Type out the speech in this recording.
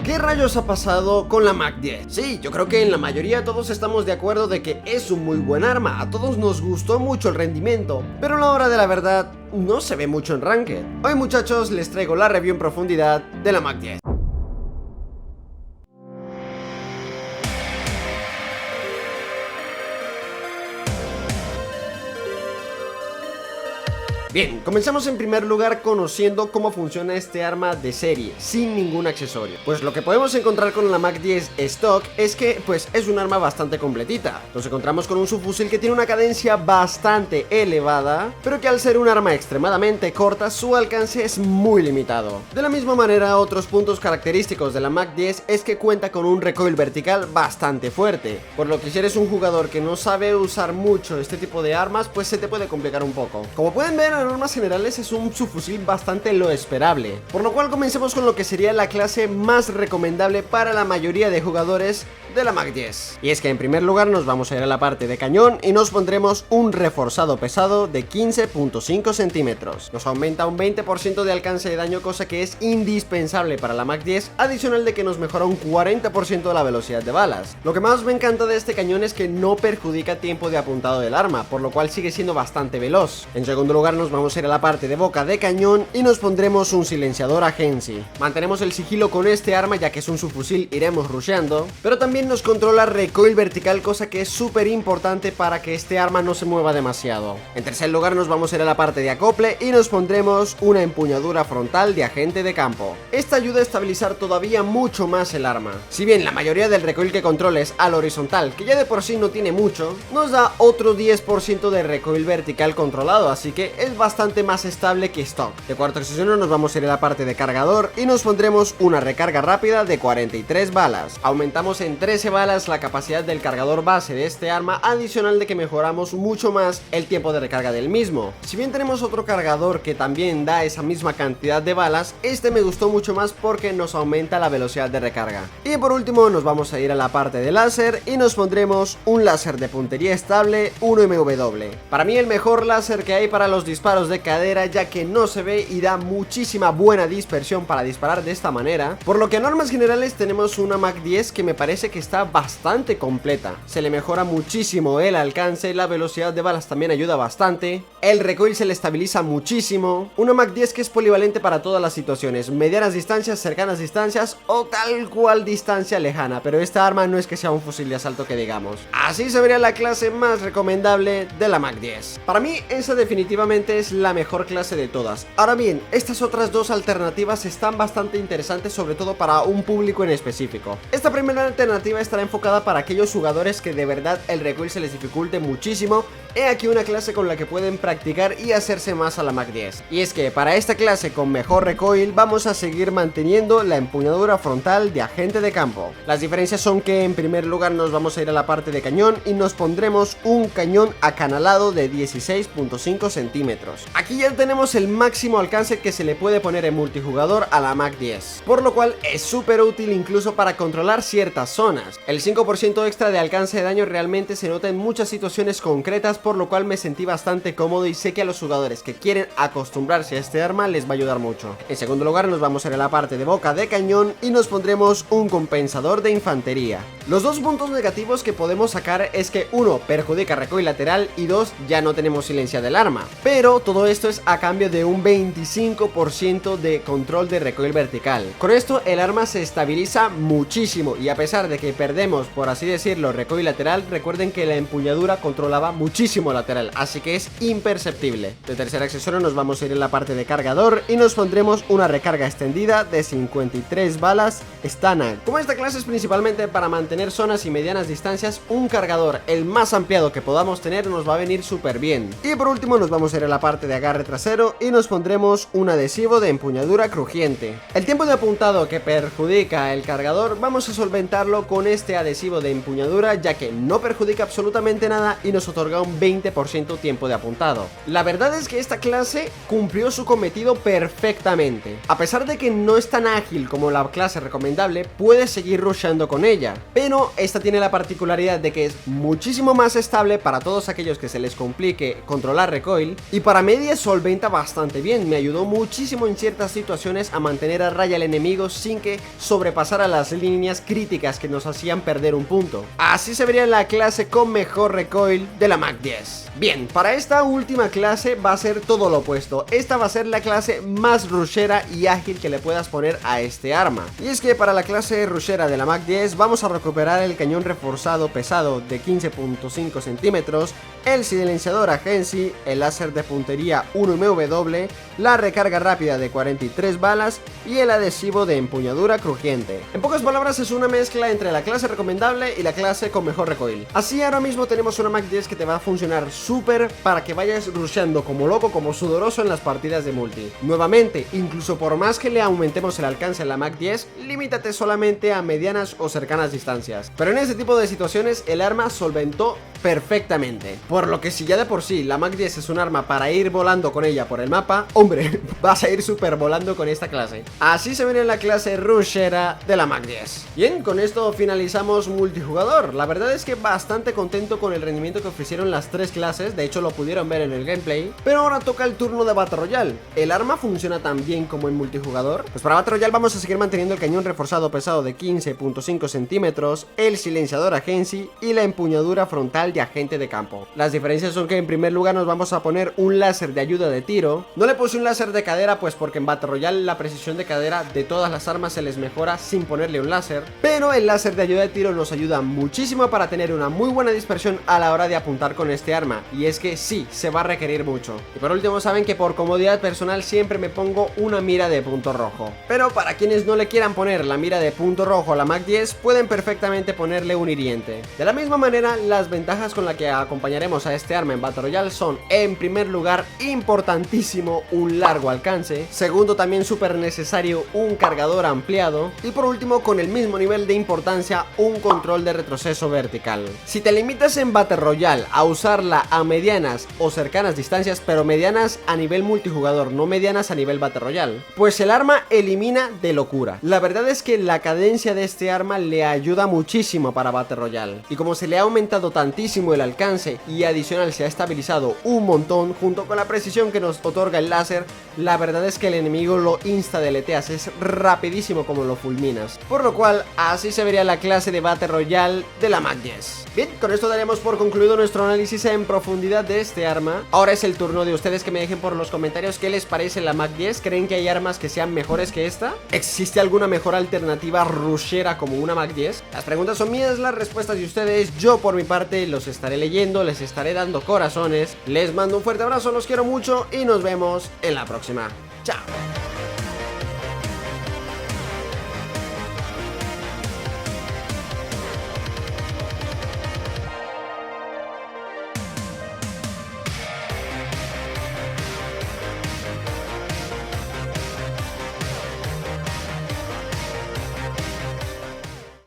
¿Qué rayos ha pasado con la Mach 10? Sí, yo creo que en la mayoría todos estamos de acuerdo de que es un muy buen arma, a todos nos gustó mucho el rendimiento, pero a la hora de la verdad no se ve mucho en Ranked. Hoy, muchachos, les traigo la review en profundidad de la Mach 10. Bien, comencemos en primer lugar conociendo cómo funciona este arma de serie, sin ningún accesorio. Pues lo que podemos encontrar con la Mach 10 Stock es que pues es un arma bastante completita. Nos encontramos con un subfusil que tiene una cadencia bastante elevada, pero que al ser un arma extremadamente corta, su alcance es muy limitado. De la misma manera, otros puntos característicos de la Mach 10 es que cuenta con un recoil vertical bastante fuerte, por lo que si eres un jugador que no sabe usar mucho este tipo de armas, pues se te puede complicar un poco. Como pueden ver, en normas generales es un subfusil bastante lo esperable, por lo cual comencemos con lo que sería la clase más recomendable para la mayoría de jugadores de la Mach 10. Y es que en primer lugar nos vamos a ir a la parte de cañón y nos pondremos un reforzado pesado de 15.5 centímetros. Nos aumenta un 20% de alcance de daño, cosa que es indispensable para la Mach 10, adicional de que nos mejora un 40% de la velocidad de balas. Lo que más me encanta de este cañón es que no perjudica tiempo de apuntado del arma, por lo cual sigue siendo bastante veloz. En segundo lugar nos vamos a ir a la parte de boca de cañón y nos pondremos un silenciador agency. Mantenemos el sigilo con este arma ya que es un subfusil, iremos rusheando, pero también nos controla recoil vertical, cosa que es súper importante para que este arma no se mueva demasiado. En tercer lugar nos vamos a ir a la parte de acople y nos pondremos una empuñadura frontal de agente de campo. Esta ayuda a estabilizar todavía mucho más el arma. Si bien la mayoría del recoil que controla es al horizontal, que ya de por sí no tiene mucho, nos da otro 10% de recoil vertical controlado, así que es bastante más estable que stock. De cuarto accesorio nos vamos a ir a la parte de cargador y nos pondremos una recarga rápida de 43 balas. Aumentamos en 13 balas la capacidad del cargador base de este arma, adicional de que mejoramos mucho más el tiempo de recarga del mismo. Si bien tenemos otro cargador que también da esa misma cantidad de balas, este me gustó mucho más porque nos aumenta la velocidad de recarga. Y por último nos vamos a ir a la parte de láser y nos pondremos un láser de puntería estable 1MW. Para mí el mejor láser que hay para los disparos de cadera, ya que no se ve y da muchísima buena dispersión para disparar de esta manera, por lo que en normas generales tenemos una Mach 10 que me parece que está bastante completa. Se le mejora muchísimo el alcance, la velocidad de balas también ayuda bastante, el recoil se le estabiliza muchísimo, una Mach 10 que es polivalente para todas las situaciones, medianas distancias, cercanas distancias o tal cual distancia lejana, pero esta arma no es que sea un fusil de asalto que digamos. Así se vería la clase más recomendable de la Mach 10. Para mí esa definitivamente es la mejor clase de todas. Ahora bien, estas otras dos alternativas están bastante interesantes, sobre todo para un público en específico. Esta primera alternativa estará enfocada para aquellos jugadores que de verdad el recoil se les dificulte muchísimo. He aquí una clase con la que pueden practicar y hacerse más a la Mach 10. Y es que para esta clase con mejor recoil vamos a seguir manteniendo la empuñadura frontal de agente de campo. Las diferencias son que en primer lugar nos vamos a ir a la parte de cañón y nos pondremos un cañón acanalado de 16.5 centímetros. Aquí ya tenemos el máximo alcance que se le puede poner en multijugador a la Mach 10, por lo cual es súper útil incluso para controlar ciertas zonas. El 5% extra de alcance de daño realmente se nota en muchas situaciones concretas, por lo cual me sentí bastante cómodo y sé que a los jugadores que quieren acostumbrarse a este arma les va a ayudar mucho. En segundo lugar nos vamos a ir a la parte de boca de cañón y nos pondremos un compensador de infantería. Los dos puntos negativos que podemos sacar es que uno, perjudica recoil lateral y dos, ya no tenemos silencia del arma, pero todo esto es a cambio de un 25% de control de recoil vertical. Con esto el arma se estabiliza muchísimo y a pesar de que perdemos, por así decirlo, recoil lateral, recuerden que la empuñadura controlaba muchísimo lateral, así que es imperceptible. De tercer accesorio nos vamos a ir en la parte de cargador y nos pondremos una recarga extendida de 53 balas Stanag. Como esta clase es principalmente para mantener zonas y medianas distancias, un cargador el más ampliado que podamos tener nos va a venir súper bien. Y por último nos vamos a ir a la parte de agarre trasero y nos pondremos un adhesivo de empuñadura crujiente. El tiempo de apuntado que perjudica el cargador vamos a solventarlo con este adhesivo de empuñadura, ya que no perjudica absolutamente nada y nos otorga un 20% tiempo de apuntado. La verdad es que esta clase cumplió su cometido perfectamente. A pesar de que no es tan ágil como la clase recomendable, puedes seguir rusheando con ella, pero esta tiene la particularidad de que es muchísimo más estable para todos aquellos que se les complique controlar recoil, y para media solventa bastante bien. Me ayudó muchísimo en ciertas situaciones a mantener a raya al enemigo sin que sobrepasara las líneas críticas que nos hacían perder un punto. Así se vería la clase con mejor recoil de la Mach 10. Bien, para esta última clase va a ser todo lo opuesto. Esta va a ser la clase más rushera y ágil que le puedas poner a este arma. Y es que para la clase rushera de la Mach 10 vamos a recuperar el cañón reforzado pesado de 15.5 centímetros, el silenciador agency, el láser de puntería 1MW, la recarga rápida de 43 balas y el adhesivo de empuñadura crujiente. En pocas palabras, es una mezcla entre la clase recomendable y la clase con mejor recoil. Así ahora mismo tenemos una Mach 10 que te va a funcionar súper para que vayas rusheando como loco, como sudoroso en las partidas de multi. Nuevamente, incluso por más que le aumentemos el alcance a la Mach 10, limítate solamente a medianas o cercanas distancias. Pero en este tipo de situaciones el arma solventó perfectamente. Por lo que si ya de por sí la Mach 10 es un arma para ir volando con ella por el mapa, hombre, vas a ir super volando con esta clase. Así se viene la clase rushera de la Mach 10. Bien, con esto finalizamos multijugador. La verdad es que bastante contento con el rendimiento que ofrecieron las tres clases, de hecho lo pudieron ver en el gameplay. Pero ahora toca el turno de Battle Royale. ¿El arma funciona tan bien como en multijugador? Pues para Battle Royale vamos a seguir manteniendo el cañón reforzado pesado de 15.5 centímetros, el silenciador agency y la empuñadura frontal de agente de campo. Las diferencias son que en primer lugar nos vamos a poner un láser de ayuda de tiro. No le puse un láser de cadera pues porque en Battle Royale la precisión de cadera de todas las armas se les mejora sin ponerle un láser, pero el láser de ayuda de tiro nos ayuda muchísimo para tener una muy buena dispersión a la hora de apuntar con este arma, y es que sí, se va a requerir mucho. Y por último, saben que por comodidad personal siempre me pongo una mira de punto rojo, pero para quienes no le quieran poner la mira de punto rojo a la Mach 10 pueden perfectamente ponerle un hiriente. De la misma manera, las ventajas con las que acompañaremos a este arma en Battle Royale son, en primer lugar, importantísimo, un largo alcance. Segundo, también súper necesario, un cargador ampliado. Y por último, con el mismo nivel de importancia, un control de retroceso vertical. Si te limitas en Battle Royale a usarla a medianas o cercanas distancias, pero medianas a nivel multijugador, no medianas a nivel Battle Royale, pues el arma elimina de locura. La verdad es que la cadencia de este arma le ayuda muchísimo para Battle Royale. Y como se le ha aumentado tantísimo el alcance y adicional se ha estabilizado un montón, junto con la precisión que nos otorga el láser, la verdad es que el enemigo lo insta-deleteas, es rapidísimo como lo fulminas. Por lo cual, así se vería la clase de Battle Royale de la Mach 10. Bien, con esto daremos por concluido nuestro análisis en profundidad de este arma. Ahora es el turno de ustedes que me dejen por los comentarios qué les parece la Mach 10. ¿Creen que hay armas que sean mejores que esta? ¿Existe alguna mejor alternativa rushera como una Mach 10? Las preguntas son mías, las respuestas de ustedes. Yo por mi parte los estaré leyendo, les estaré dando corazones. Les mando un fuerte abrazo, los quiero mucho y nos vemos en la próxima. Chao.